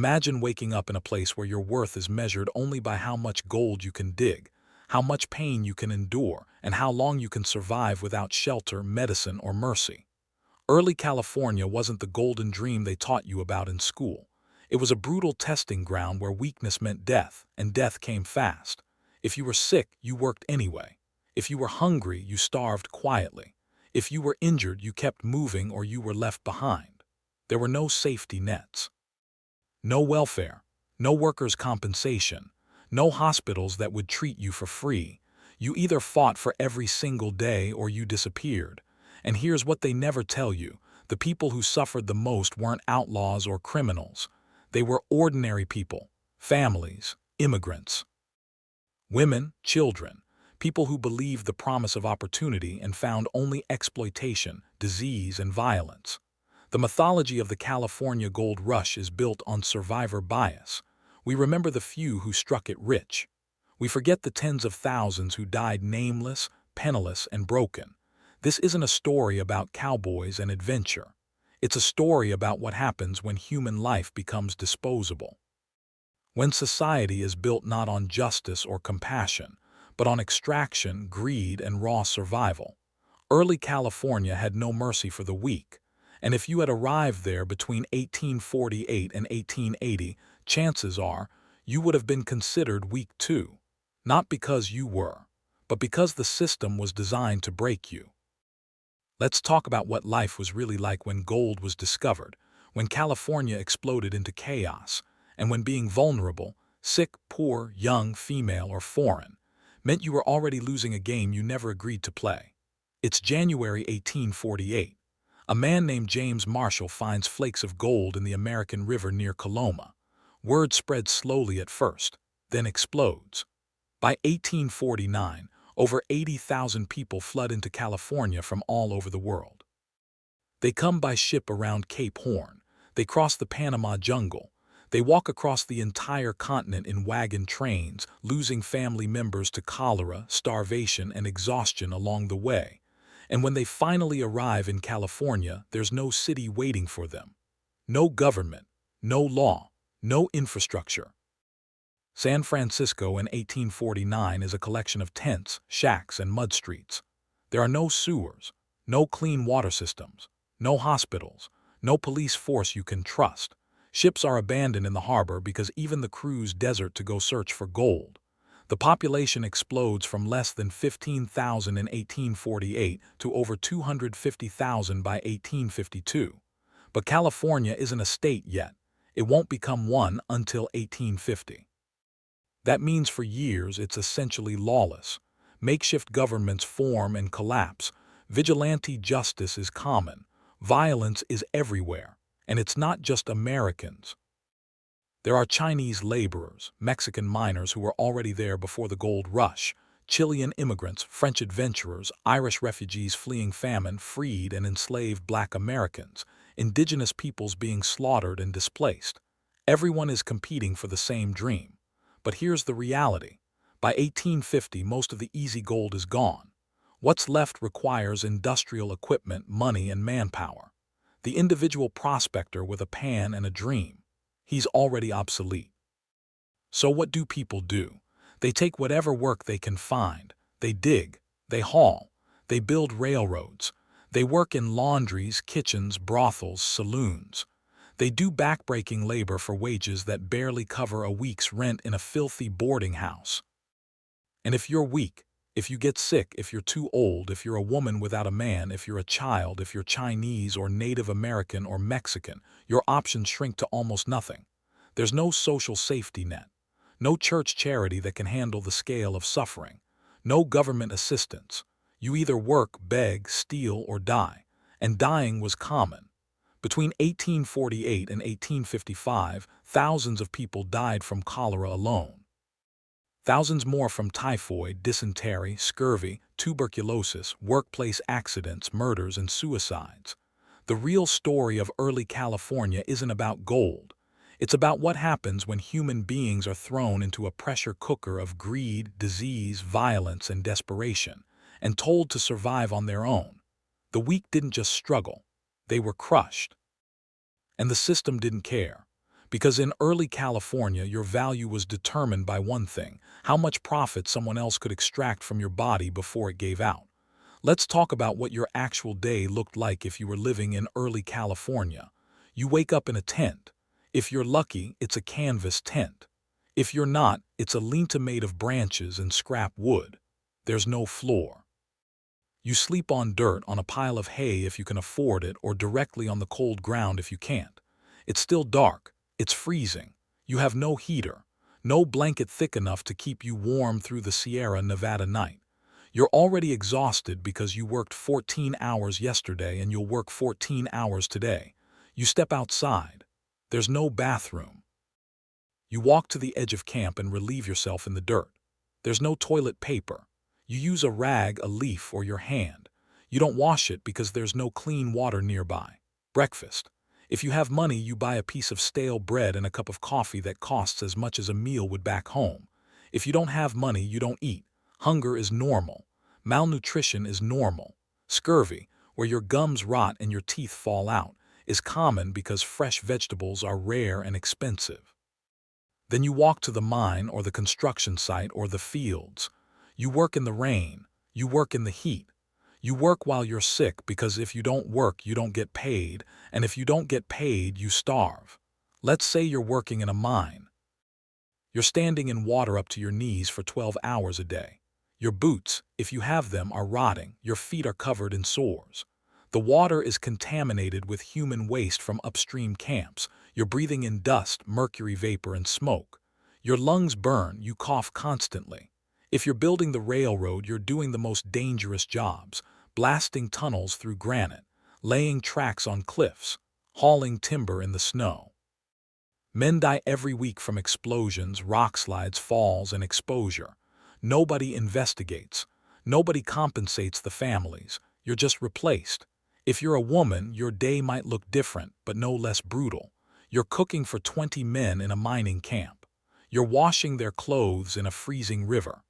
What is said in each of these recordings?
Imagine waking up in a place where your worth is measured only by how much gold you can dig, how much pain you can endure, and how long you can survive without shelter, medicine, or mercy. Early California wasn't the golden dream they taught you about in school. It was a brutal testing ground where weakness meant death, and death came fast. If you were sick, you worked anyway. If you were hungry, you starved quietly. If you were injured, you kept moving or you were left behind. There were no safety nets. No welfare, no workers' compensation, no hospitals that would treat you for free. You either fought for every single day or you disappeared. And here's what they never tell you. The people who suffered the most weren't outlaws or criminals. They were ordinary people, families, immigrants, women, children, people who believed the promise of opportunity and found only exploitation, disease, and violence. The mythology of the California gold rush is built on survivor bias. We remember the few who struck it rich. We forget the tens of thousands who died nameless, penniless, and broken. This isn't a story about cowboys and adventure. It's a story about what happens when human life becomes disposable. When society is built not on justice or compassion, but on extraction, greed, and raw survival. Early California had no mercy for the weak. And if you had arrived there between 1848 and 1880, chances are you would have been considered weak too. Not because you were, but because the system was designed to break you. Let's talk about what life was really like when gold was discovered, when California exploded into chaos, and when being vulnerable, sick, poor, young, female, or foreign, meant you were already losing a game you never agreed to play. It's January 1848. A man named James Marshall finds flakes of gold in the American River near Coloma. Word spreads slowly at first, then explodes. By 1849, over 80,000 people flood into California from all over the world. They come by ship around Cape Horn. They cross the Panama Jungle. They walk across the entire continent in wagon trains, losing family members to cholera, starvation, and exhaustion along the way. And when they finally arrive in California, there's no city waiting for them. No government, no law, no infrastructure. San Francisco in 1849 is a collection of tents, shacks, and mud streets. There are no sewers, no clean water systems, no hospitals, no police force you can trust. Ships are abandoned in the harbor because even the crews desert to go search for gold. The population explodes from less than 15,000 in 1848 to over 250,000 by 1852. But California isn't a state yet. It won't become one until 1850. That means for years it's essentially lawless. Makeshift governments form and collapse. Vigilante justice is common. Violence is everywhere. And it's not just Americans. There are Chinese laborers, Mexican miners who were already there before the gold rush, Chilean immigrants, French adventurers, Irish refugees fleeing famine, freed and enslaved Black Americans, indigenous peoples being slaughtered and displaced. Everyone is competing for the same dream. But here's the reality. By 1850, most of the easy gold is gone. What's left requires industrial equipment, money, and manpower. The individual prospector with a pan and a dream, he's already obsolete. So what do people do? They take whatever work they can find. They dig, they haul, they build railroads. They work in laundries, kitchens, brothels, saloons. They do backbreaking labor for wages that barely cover a week's rent in a filthy boarding house. And if you're weak, if you get sick, if you're too old, if you're a woman without a man, if you're a child, if you're Chinese or Native American or Mexican, your options shrink to almost nothing. There's no social safety net, no church charity that can handle the scale of suffering, no government assistance. You either work, beg, steal, or die, and dying was common. Between 1848 and 1855, thousands of people died from cholera alone. Thousands more from typhoid, dysentery, scurvy, tuberculosis, workplace accidents, murders, and suicides. The real story of early California isn't about gold. It's about what happens when human beings are thrown into a pressure cooker of greed, disease, violence, and desperation, and told to survive on their own. The weak didn't just struggle. They were crushed. And the system didn't care. Because in early California, your value was determined by one thing: how much profit someone else could extract from your body before it gave out. Let's talk about what your actual day looked like if you were living in early California. You wake up in a tent. If you're lucky, it's a canvas tent. If you're not, it's a lean-to made of branches and scrap wood. There's no floor. You sleep on dirt, on a pile of hay if you can afford it, or directly on the cold ground if you can't. It's still dark. It's freezing. You have no heater, no blanket thick enough to keep you warm through the Sierra Nevada night. You're already exhausted because you worked 14 hours yesterday and you'll work 14 hours today. You step outside. There's no bathroom. You walk to the edge of camp and relieve yourself in the dirt. There's no toilet paper. You use a rag, a leaf, or your hand. You don't wash it because there's no clean water nearby. Breakfast. If you have money, you buy a piece of stale bread and a cup of coffee that costs as much as a meal would back home. If you don't have money, you don't eat. Hunger is normal. Malnutrition is normal. Scurvy, where your gums rot and your teeth fall out, is common because fresh vegetables are rare and expensive. Then you walk to the mine or the construction site or the fields. You work in the rain. You work in the heat. You work while you're sick because if you don't work, you don't get paid, and if you don't get paid, you starve. Let's say you're working in a mine. You're standing in water up to your knees for 12 hours a day. Your boots, if you have them, are rotting. Your feet are covered in sores. The water is contaminated with human waste from upstream camps. You're breathing in dust, mercury vapor, and smoke. Your lungs burn. You cough constantly. If you're building the railroad, you're doing the most dangerous jobs: blasting tunnels through granite, laying tracks on cliffs, hauling timber in the snow. Men die every week from explosions, rock slides, falls, and exposure. Nobody investigates. Nobody compensates the families. You're just replaced. If you're a woman, your day might look different, but no less brutal. You're cooking for 20 men in a mining camp. You're washing their clothes in a freezing river.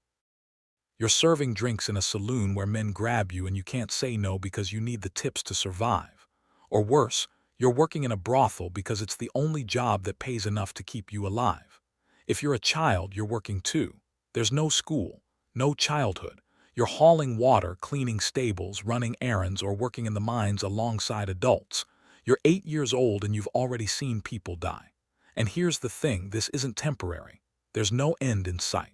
You're serving drinks in a saloon where men grab you and you can't say no because you need the tips to survive. Or worse, you're working in a brothel because it's the only job that pays enough to keep you alive. If you're a child, you're working too. There's no school, no childhood. You're hauling water, cleaning stables, running errands, or working in the mines alongside adults. You're 8 years old and you've already seen people die. And here's the thing: this isn't temporary. There's no end in sight.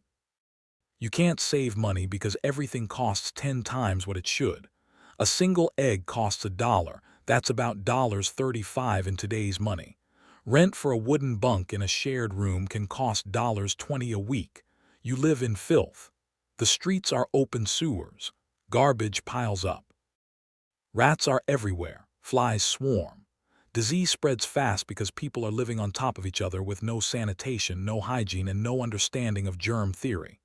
You can't save money because everything costs 10 times what it should. A single egg costs $1. That's about $35 in today's money. Rent for a wooden bunk in a shared room can cost $20 a week. You live in filth. The streets are open sewers. Garbage piles up. Rats are everywhere. Flies swarm. Disease spreads fast because people are living on top of each other with no sanitation, no hygiene, and no understanding of germ theory.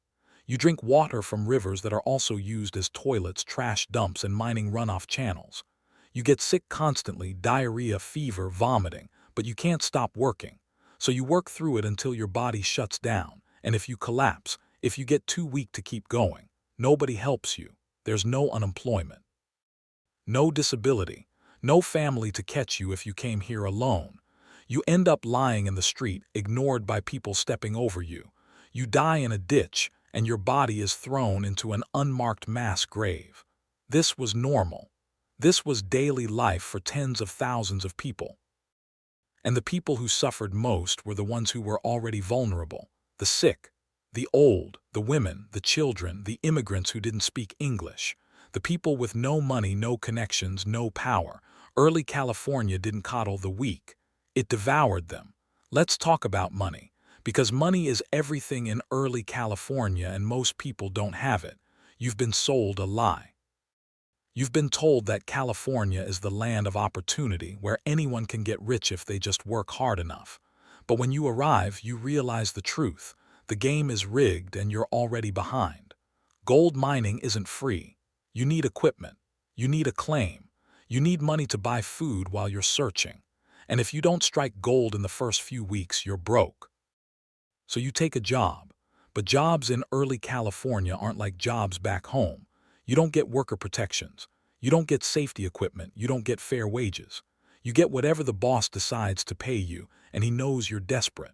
You drink water from rivers that are also used as toilets, trash dumps, and mining runoff channels. You get sick constantly: diarrhea, fever, vomiting, but you can't stop working. So you work through it until your body shuts down, and if you collapse, if you get too weak to keep going, nobody helps you. There's no unemployment, no disability, no family to catch you if you came here alone. You end up lying in the street, ignored by people stepping over you. You die in a ditch, and your body is thrown into an unmarked mass grave. This was normal. This was daily life for tens of thousands of people. And the people who suffered most were the ones who were already vulnerable: the sick, the old, the women, the children, the immigrants who didn't speak English, the people with no money, no connections, no power. Early California didn't coddle the weak. It devoured them. Let's talk about money, because money is everything in early California and most people don't have it. You've been sold a lie. You've been told that California is the land of opportunity where anyone can get rich if they just work hard enough. But when you arrive, you realize the truth. The game is rigged and you're already behind. Gold mining isn't free. You need equipment. You need a claim. You need money to buy food while you're searching. And if you don't strike gold in the first few weeks, you're broke. So you take a job. But jobs in early California aren't like jobs back home. You don't get worker protections. You don't get safety equipment. You don't get fair wages. You get whatever the boss decides to pay you, and he knows you're desperate.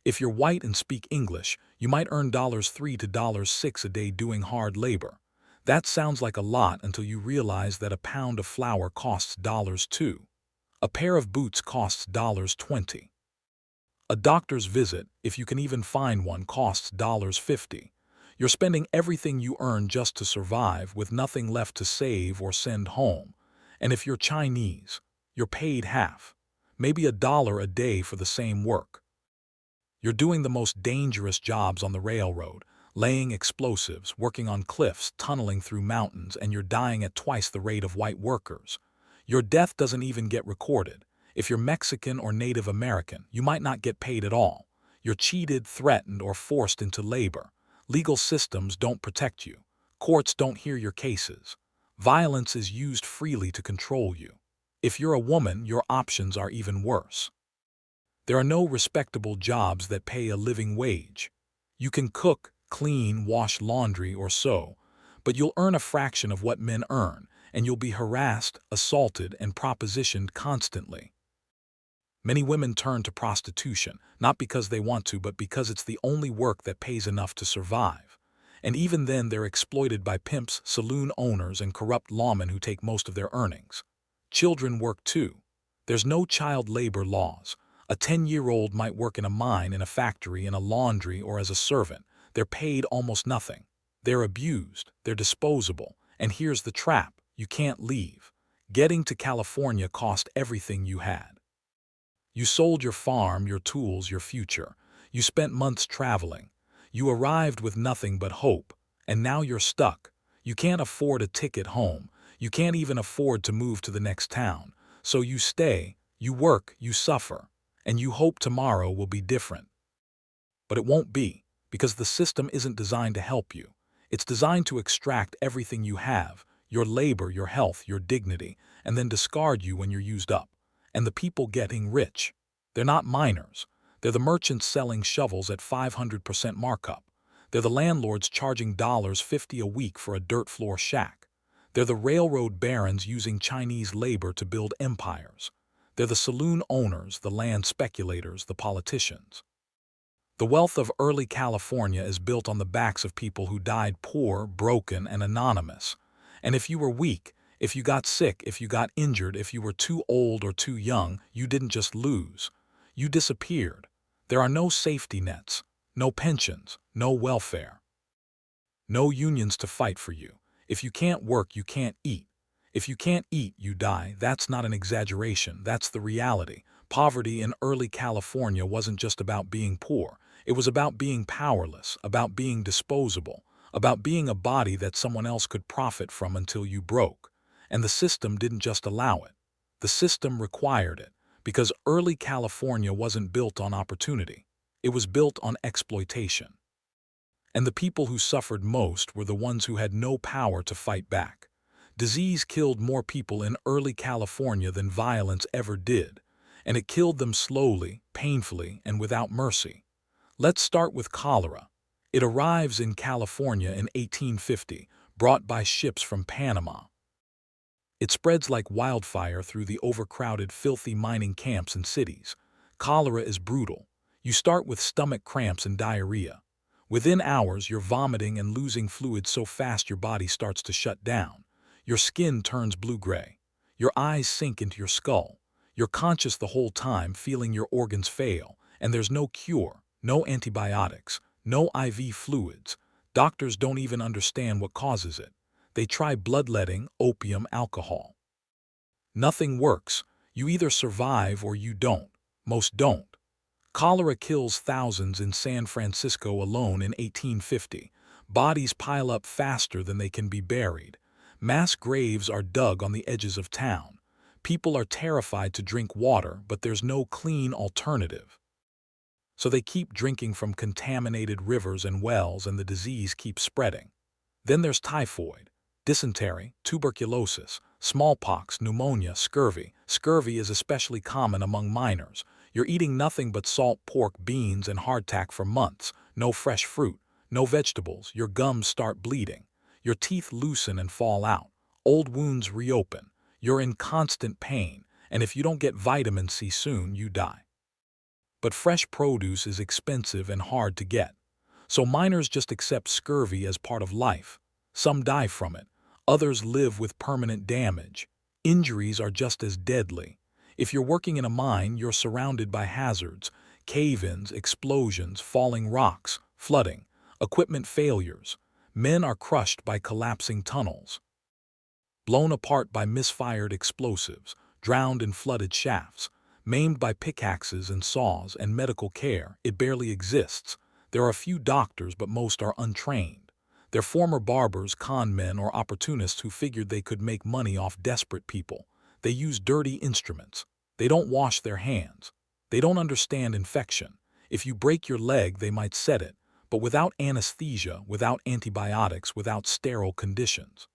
If you're white and speak English, you might earn $3 to $6 a day doing hard labor. That sounds like a lot until you realize that a pound of flour costs $2. A pair of boots costs $20. A doctor's visit, if you can even find one, costs $50. You're spending everything you earn just to survive with nothing left to save or send home. And if you're Chinese, you're paid half, maybe $1 a day for the same work. You're doing the most dangerous jobs on the railroad, laying explosives, working on cliffs, tunneling through mountains, and you're dying at twice the rate of white workers. Your death doesn't even get recorded. If you're Mexican or Native American, you might not get paid at all. You're cheated, threatened, or forced into labor. Legal systems don't protect you. Courts don't hear your cases. Violence is used freely to control you. If you're a woman, your options are even worse. There are no respectable jobs that pay a living wage. You can cook, clean, wash laundry, or sew, but you'll earn a fraction of what men earn, and you'll be harassed, assaulted, and propositioned constantly. Many women turn to prostitution, not because they want to, but because it's the only work that pays enough to survive. And even then, they're exploited by pimps, saloon owners, and corrupt lawmen who take most of their earnings. Children work too. There's no child labor laws. A 10-year-old might work in a mine, in a factory, in a laundry, or as a servant. They're paid almost nothing. They're abused, they're disposable, and here's the trap: you can't leave. Getting to California cost everything you had. You sold your farm, your tools, your future. You spent months traveling. You arrived with nothing but hope, and now you're stuck. You can't afford a ticket home. You can't even afford to move to the next town. So you stay, you work, you suffer, and you hope tomorrow will be different. But it won't be, because the system isn't designed to help you. It's designed to extract everything you have, your labor, your health, your dignity, and then discard you when you're used up. And the people getting rich, they're not miners. They're the merchants selling shovels at 500% markup. They're the landlords charging $50 a week for a dirt floor shack. They're the railroad barons using Chinese labor to build empires. They're the saloon owners, the land speculators, the politicians. The wealth of early California is built on the backs of people who died poor, broken, and anonymous. And if you were weak, if you got sick, if you got injured, if you were too old or too young, you didn't just lose. You disappeared. There are no safety nets, no pensions, no welfare. No unions to fight for you. If you can't work, you can't eat. If you can't eat, you die. That's not an exaggeration. That's the reality. Poverty in early California wasn't just about being poor. It was about being powerless, about being disposable, about being a body that someone else could profit from until you broke. And the system didn't just allow it. The system required it, because early California wasn't built on opportunity. It was built on exploitation. And the people who suffered most were the ones who had no power to fight back. Disease killed more people in early California than violence ever did, and it killed them slowly, painfully, and without mercy. Let's start with cholera. It arrives in California in 1850, brought by ships from Panama. It spreads like wildfire through the overcrowded, filthy mining camps and cities. Cholera is brutal. You start with stomach cramps and diarrhea. Within hours, you're vomiting and losing fluid so fast your body starts to shut down. Your skin turns blue-gray. Your eyes sink into your skull. You're conscious the whole time, feeling your organs fail, and there's no cure, no antibiotics, no IV fluids. Doctors don't even understand what causes it. They try bloodletting, opium, alcohol. Nothing works. You either survive or you don't. Most don't. Cholera kills thousands in San Francisco alone in 1850. Bodies pile up faster than they can be buried. Mass graves are dug on the edges of town. People are terrified to drink water, but there's no clean alternative. So they keep drinking from contaminated rivers and wells, and the disease keeps spreading. Then there's typhoid, dysentery, tuberculosis, smallpox, pneumonia, scurvy. Scurvy is especially common among miners. You're eating nothing but salt pork, beans, and hardtack for months. No fresh fruit, no vegetables. Your gums start bleeding. Your teeth loosen and fall out. Old wounds reopen. You're in constant pain, and if you don't get vitamin C soon, you die. but fresh produce is expensive and hard to get. So miners just accept scurvy as part of life. Some die from it. Others live with permanent damage. Injuries are just as deadly. If you're working in a mine, you're surrounded by hazards, cave-ins, explosions, falling rocks, flooding, equipment failures. Men are crushed by collapsing tunnels, blown apart by misfired explosives, drowned in flooded shafts, maimed by pickaxes and saws, and medical care, it barely exists. There are a few doctors, but most are untrained. They're former barbers, con men, or opportunists who figured they could make money off desperate people. They use dirty instruments. They don't wash their hands. They don't understand infection. If you break your leg, they might set it, but without anesthesia, without antibiotics, without sterile conditions.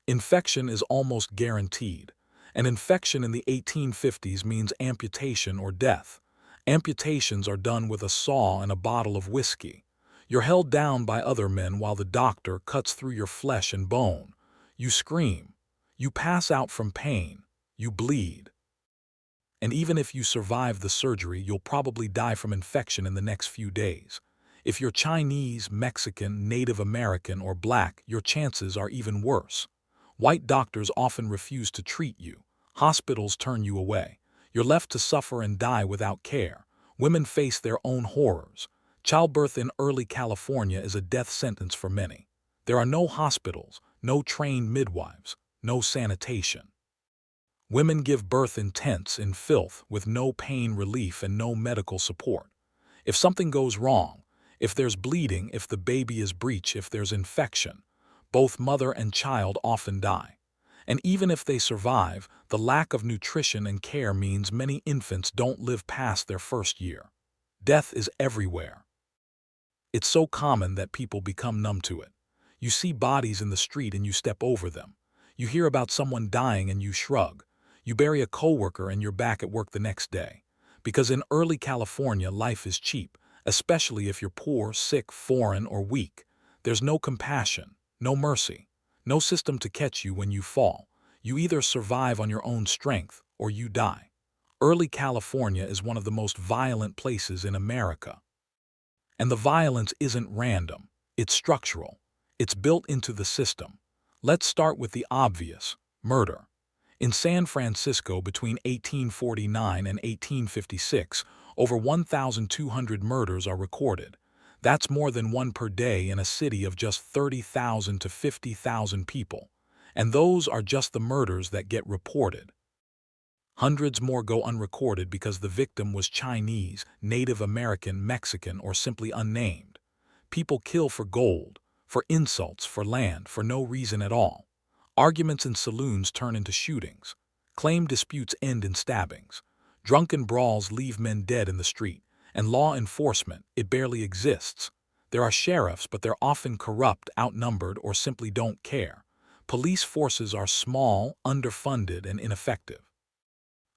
Infection is almost guaranteed. An infection in the 1850s means amputation or death. Amputations are done with a saw and a bottle of whiskey. You're held down by other men while the doctor cuts through your flesh and bone. You scream. You pass out from pain. You bleed. And even if you survive the surgery, you'll probably die from infection in the next few days. If you're Chinese, Mexican, Native American, or Black, your chances are even worse. White doctors often refuse to treat you. Hospitals turn you away. You're left to suffer and die without care. Women face their own horrors. Childbirth in early California is a death sentence for many. There are no hospitals, no trained midwives, no sanitation. Women give birth in tents, in filth, with no pain relief and no medical support. If something goes wrong, if there's bleeding, if the baby is breech, if there's infection, both mother and child often die. And even if they survive, the lack of nutrition and care means many infants don't live past their first year. Death is everywhere. It's so common that people become numb to it. You see bodies in the street and you step over them. You hear about someone dying and you shrug. You bury a coworker and you're back at work the next day. Because in early California, life is cheap, especially if you're poor, sick, foreign, or weak. There's no compassion, no mercy, no system to catch you when you fall. You either survive on your own strength or you die. Early California is one of the most violent places in America. And the violence isn't random, it's structural. It's built into the system. Let's start with the obvious: murder. In San Francisco between 1849 and 1856, over 1,200 murders are recorded. That's more than one per day in a city of just 30,000 to 50,000 people. And those are just the murders that get reported. Hundreds more go unrecorded because the victim was Chinese, Native American, Mexican, or simply unnamed. People kill for gold, for insults, for land, for no reason at all. Arguments in saloons turn into shootings. Claim disputes end in stabbings. Drunken brawls leave men dead in the street. And law enforcement, it barely exists. There are sheriffs, but they're often corrupt, outnumbered, or simply don't care. Police forces are small, underfunded, and ineffective.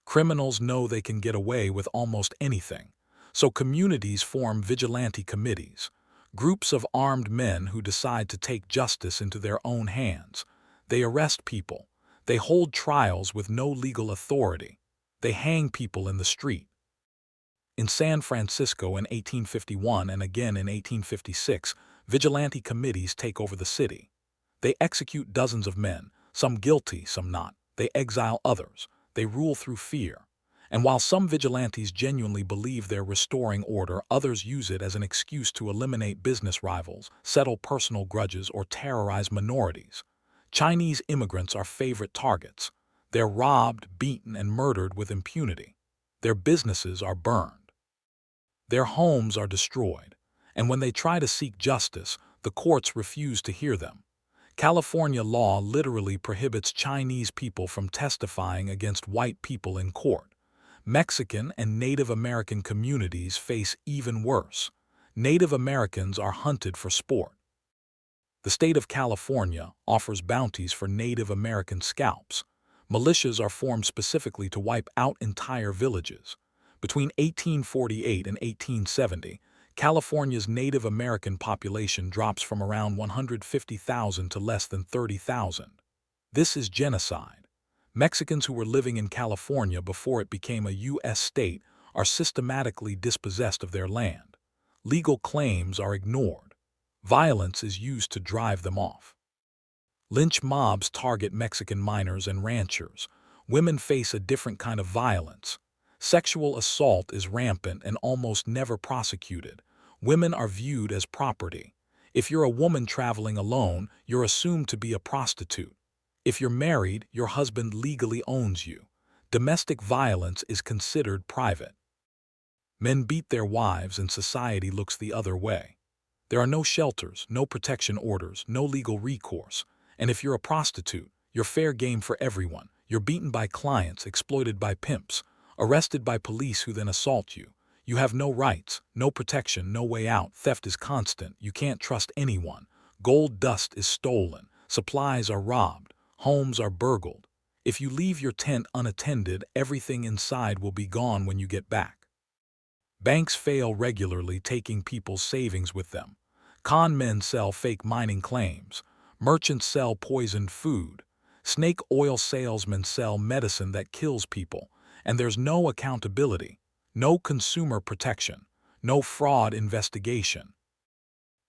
Criminals know they can get away with almost anything. So communities form vigilante committees, groups of armed men who decide to take justice into their own hands. They arrest people. They hold trials with no legal authority. They hang people in the street. In San Francisco in 1851 and again in 1856, vigilante committees take over the city. They execute dozens of men, some guilty, some not. They exile others. They rule through fear. And while some vigilantes genuinely believe they're restoring order, others use it as an excuse to eliminate business rivals, settle personal grudges, or terrorize minorities. Chinese immigrants are favorite targets. They're robbed, beaten, and murdered with impunity. Their businesses are burned. Their homes are destroyed. And when they try to seek justice, the courts refuse to hear them. California law literally prohibits Chinese people from testifying against white people in court. Mexican and Native American communities face even worse. Native Americans are hunted for sport. The state of California offers bounties for Native American scalps. Militias are formed specifically to wipe out entire villages. Between 1848 and 1870, California's Native American population drops from around 150,000 to less than 30,000. This is genocide. Mexicans who were living in California before it became a U.S. state are systematically dispossessed of their land. Legal claims are ignored. Violence is used to drive them off. Lynch mobs target Mexican miners and ranchers. Women face a different kind of violence. Sexual assault is rampant and almost never prosecuted. Women are viewed as property. If you're a woman traveling alone, you're assumed to be a prostitute. If you're married, your husband legally owns you. Domestic violence is considered private. Men beat their wives and society looks the other way. There are no shelters, no protection orders, no legal recourse. And if you're a prostitute, you're fair game for everyone. You're beaten by clients, exploited by pimps, arrested by police who then assault you. You have no rights, no protection, no way out. Theft is constant. You can't trust anyone. Gold dust is stolen. Supplies are robbed. Homes are burgled. If you leave your tent unattended, everything inside will be gone when you get back. Banks fail regularly, taking people's savings with them. Con men sell fake mining claims. Merchants sell poisoned food. Snake oil salesmen sell medicine that kills people. And there's no accountability, no consumer protection, no fraud investigation.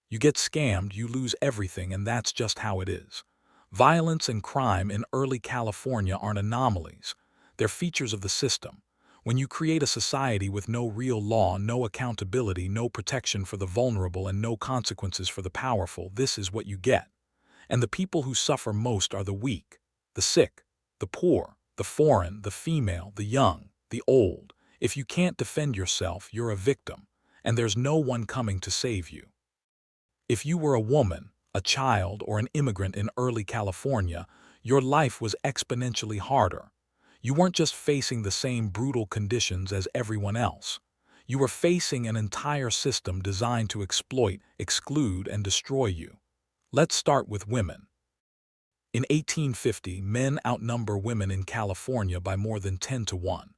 You get scammed, you lose everything, and that's just how it is. Violence and crime in early California aren't anomalies. They're features of the system. When you create a society with no real law, no accountability, no protection for the vulnerable, and no consequences for the powerful, this is what you get. And the people who suffer most are the weak, the sick, the poor, the foreign, the female, the young, the old. If you can't defend yourself, you're a victim, and there's no one coming to save you. If you were a woman, a child, or an immigrant in early California, your life was exponentially harder. You weren't just facing the same brutal conditions as everyone else. You were facing an entire system designed to exploit, exclude, and destroy you. Let's start with women. In 1850, men outnumber women in California by more than 10 to 1.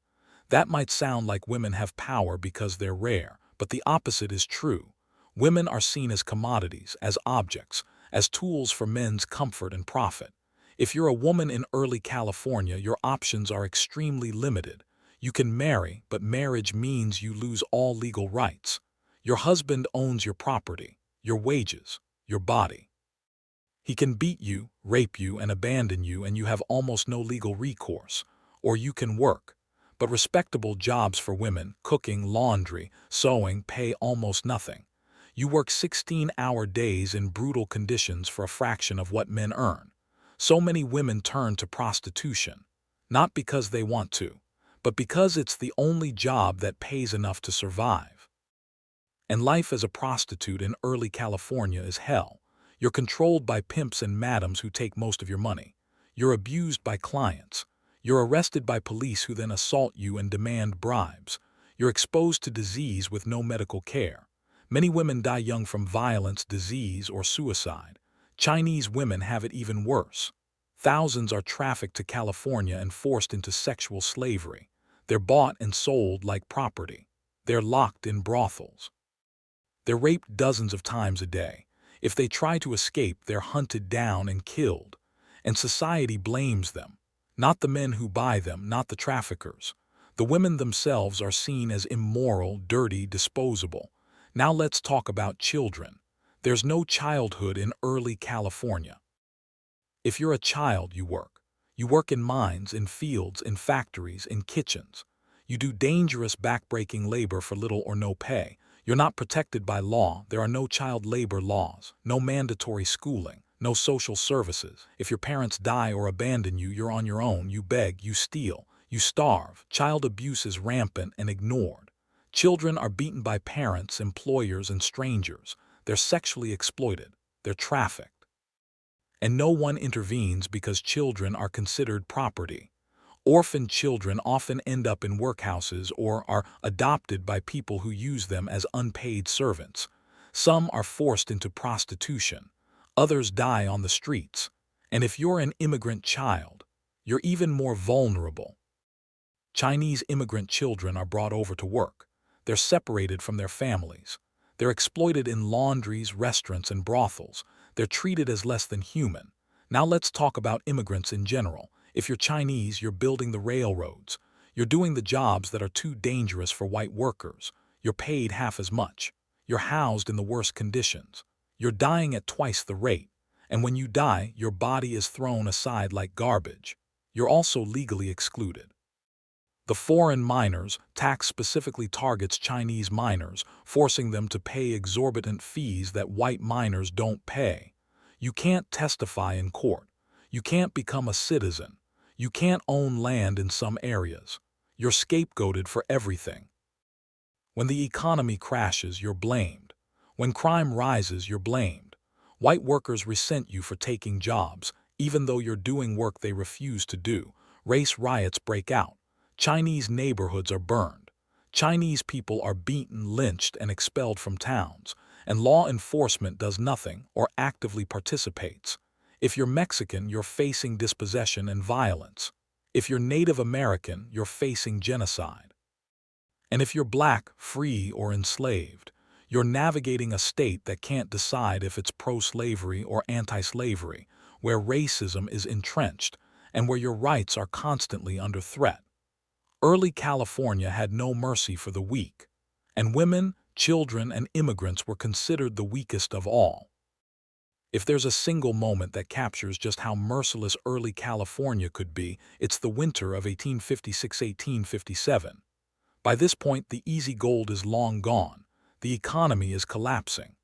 That might sound like women have power because they're rare, but the opposite is true. Women are seen as commodities, as objects, as tools for men's comfort and profit. If you're a woman in early California, your options are extremely limited. You can marry, but marriage means you lose all legal rights. Your husband owns your property, your wages, your body. He can beat you, rape you, and abandon you, and you have almost no legal recourse. Or you can work. But respectable jobs for women, cooking, laundry, sewing, pay almost nothing. You work 16-hour days in brutal conditions for a fraction of what men earn. So many women turn to prostitution, not because they want to, but because it's the only job that pays enough to survive. And life as a prostitute in early California is hell. You're controlled by pimps and madams who take most of your money. You're abused by clients. You're arrested by police who then assault you and demand bribes. You're exposed to disease with no medical care. Many women die young from violence, disease, or suicide. Chinese women have it even worse. Thousands are trafficked to California and forced into sexual slavery. They're bought and sold like property. They're locked in brothels. They're raped dozens of times a day. If they try to escape, they're hunted down and killed. And society blames them. Not the men who buy them, not the traffickers. The women themselves are seen as immoral, dirty, disposable. Now let's talk about children. There's no childhood in early California. If you're a child, you work. You work in mines, in fields, in factories, in kitchens. You do dangerous, backbreaking labor for little or no pay. You're not protected by law. There are no child labor laws, no mandatory schooling, no social services. If your parents die or abandon you, you're on your own. You beg, you steal, you starve. Child abuse is rampant and ignored. Children are beaten by parents, employers, and strangers. They're sexually exploited. They're trafficked. And no one intervenes because children are considered property. Orphan children often end up in workhouses or are adopted by people who use them as unpaid servants. Some are forced into prostitution. Others die on the streets. And if you're an immigrant child, you're even more vulnerable. Chinese immigrant children are brought over to work. They're separated from their families. They're exploited in laundries, restaurants, and brothels. They're treated as less than human. Now let's talk about immigrants in general. If you're Chinese, you're building the railroads. You're doing the jobs that are too dangerous for white workers. You're paid half as much. You're housed in the worst conditions. You're dying at twice the rate. And when you die, your body is thrown aside like garbage. You're also legally excluded. The foreign miners tax specifically targets Chinese miners, forcing them to pay exorbitant fees that white miners don't pay. You can't testify in court. You can't become a citizen. You can't own land in some areas. You're scapegoated for everything. When the economy crashes, you're blamed. When crime rises, you're blamed. White workers resent you for taking jobs, even though you're doing work they refuse to do. Race riots break out. Chinese neighborhoods are burned. Chinese people are beaten, lynched, and expelled from towns, and law enforcement does nothing or actively participates. If you're Mexican, you're facing dispossession and violence. If you're Native American, you're facing genocide. And if you're black, free, or enslaved, you're navigating a state that can't decide if it's pro-slavery or anti-slavery, where racism is entrenched, and where your rights are constantly under threat. Early California had no mercy for the weak, and women, children, and immigrants were considered the weakest of all. If there's a single moment that captures just how merciless early California could be, it's the winter of 1856-1857. By this point, the easy gold is long gone. The economy is collapsing.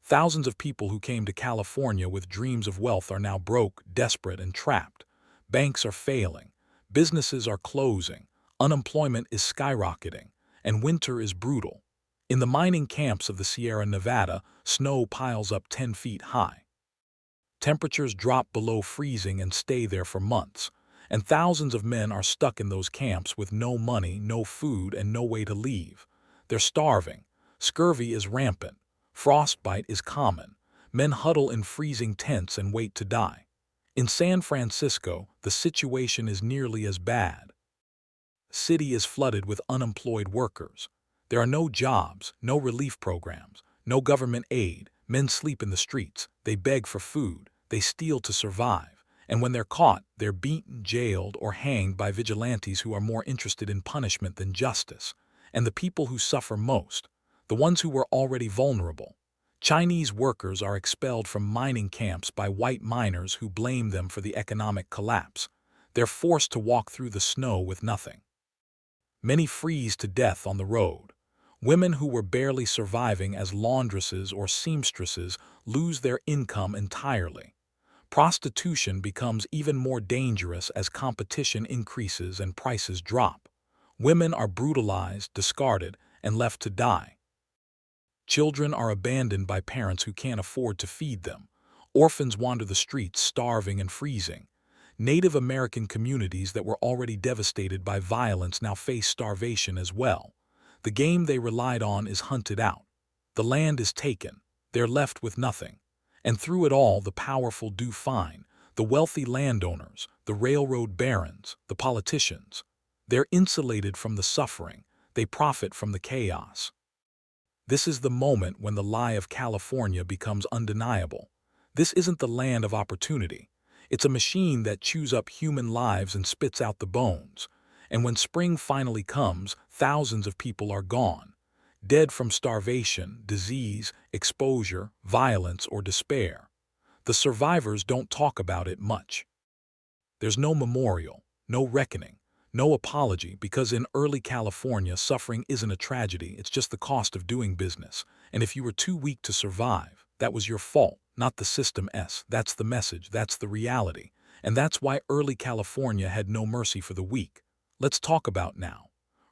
Thousands of people who came to California with dreams of wealth are now broke, desperate, and trapped. Banks are failing. Businesses are closing. Unemployment is skyrocketing. And winter is brutal. In the mining camps of the Sierra Nevada, snow piles up 10 feet high. Temperatures drop below freezing and stay there for months. And thousands of men are stuck in those camps with no money, no food, and no way to leave. They're starving. Scurvy is rampant. Frostbite is common. Men huddle in freezing tents and wait to die. In San Francisco, the situation is nearly as bad. The city is flooded with unemployed workers. There are no jobs, no relief programs, no government aid. Men sleep in the streets. They beg for food. They steal to survive. And when they're caught, they're beaten, jailed, or hanged by vigilantes who are more interested in punishment than justice. And the people who suffer most, the ones who were already vulnerable. Chinese workers are expelled from mining camps by white miners who blame them for the economic collapse. They're forced to walk through the snow with nothing. Many freeze to death on the road. Women who were barely surviving as laundresses or seamstresses lose their income entirely. Prostitution becomes even more dangerous as competition increases and prices drop. Women are brutalized, discarded, and left to die. Children are abandoned by parents who can't afford to feed them. Orphans wander the streets, starving and freezing. Native American communities that were already devastated by violence now face starvation as well. The game they relied on is hunted out. The land is taken. They're left with nothing. And through it all, the powerful do fine. The wealthy landowners, the railroad barons, the politicians. They're insulated from the suffering. They profit from the chaos. This is the moment when the lie of California becomes undeniable. This isn't the land of opportunity. It's a machine that chews up human lives and spits out the bones. And when spring finally comes, thousands of people are gone. Dead from starvation, disease, exposure, violence, or despair. The survivors don't talk about it much. There's no memorial, no reckoning, no apology, because in early California, suffering isn't a tragedy, it's just the cost of doing business. And if you were too weak to survive, that was your fault, not the system's. That's the message, that's the reality. And that's why early California had no mercy for the weak. Let's talk about now.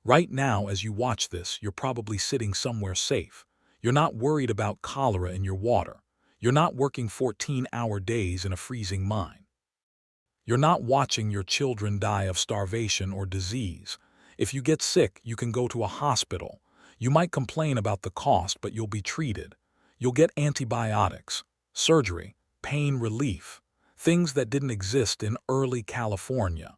Right now, as you watch this, you're probably sitting somewhere safe. You're not worried about cholera in your water. You're not working 14-hour days in a freezing mine. You're not watching your children die of starvation or disease. If you get sick, you can go to a hospital. You might complain about the cost, but you'll be treated. You'll get antibiotics, surgery, pain relief, things that didn't exist in early California.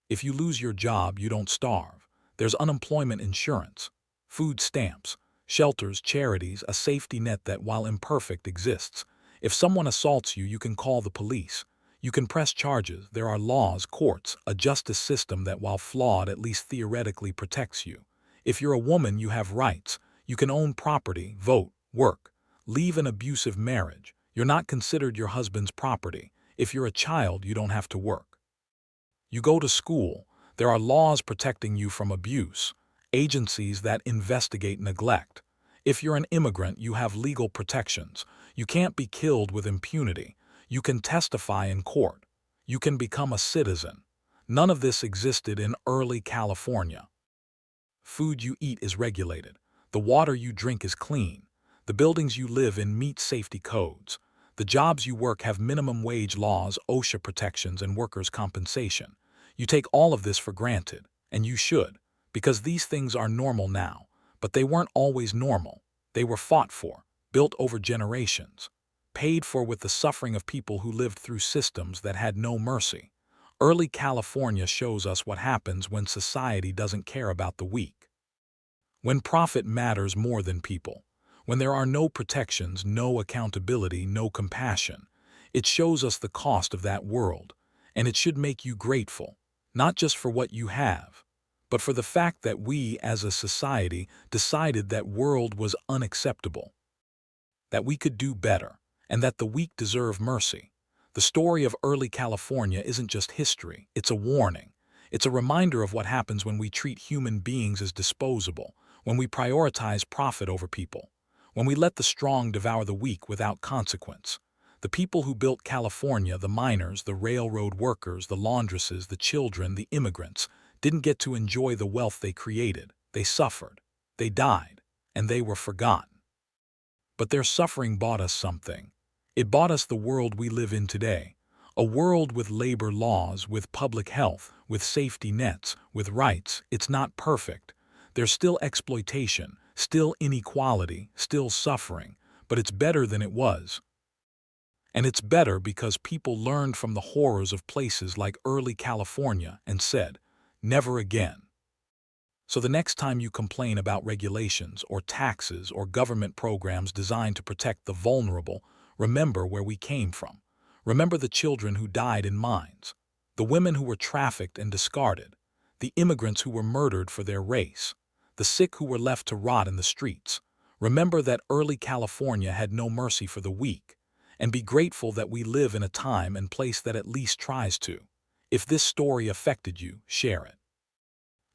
If you lose your job, you don't starve. There's unemployment insurance, food stamps, shelters, charities, a safety net that, while imperfect, exists. If someone assaults you, you can call the police. You can press charges, there are laws, courts, a justice system that, while flawed, at least theoretically protects you. If you're a woman, you have rights. You can own property, vote, work, leave an abusive marriage. You're not considered your husband's property. If you're a child, you don't have to work. You go to school. There are laws protecting you from abuse, agencies that investigate neglect. If you're an immigrant, you have legal protections. You can't be killed with impunity. You can testify in court. You can become a citizen. None of this existed in early California. Food you eat is regulated. The water you drink is clean. The buildings you live in meet safety codes. The jobs you work have minimum wage laws, OSHA protections, and workers' compensation. You take all of this for granted, and you should, because these things are normal now. But they weren't always normal. They were fought for, built over generations, paid for with the suffering of people who lived through systems that had no mercy. Early California shows us what happens when society doesn't care about the weak. When profit matters more than people. When there are no protections, no accountability, no compassion. It shows us the cost of that world, and it should make you grateful, not just for what you have, but for the fact that we, as a society, decided that world was unacceptable, that we could do better, and that the weak deserve mercy. The story of early California isn't just history, it's a warning. It's a reminder of what happens when we treat human beings as disposable, when we prioritize profit over people, when we let the strong devour the weak without consequence. The people who built California, the miners, the railroad workers, the laundresses, the children, the immigrants, didn't get to enjoy the wealth they created. They suffered, they died, and they were forgotten. But their suffering bought us something. It bought us the world we live in today, a world with labor laws, with public health, with safety nets, with rights. It's not perfect. There's still exploitation, still inequality, still suffering, but it's better than it was. And it's better because people learned from the horrors of places like early California and said, never again. So the next time you complain about regulations or taxes or government programs designed to protect the vulnerable, remember where we came from. Remember the children who died in mines, the women who were trafficked and discarded, the immigrants who were murdered for their race, the sick who were left to rot in the streets. Remember that early California had no mercy for the weak, and be grateful that we live in a time and place that at least tries to. If this story affected you, share it.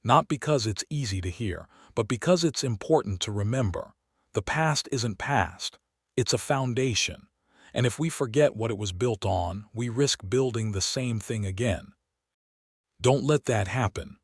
Not because it's easy to hear, but because it's important to remember. The past isn't past. It's a foundation. And if we forget what it was built on, we risk building the same thing again. Don't let that happen.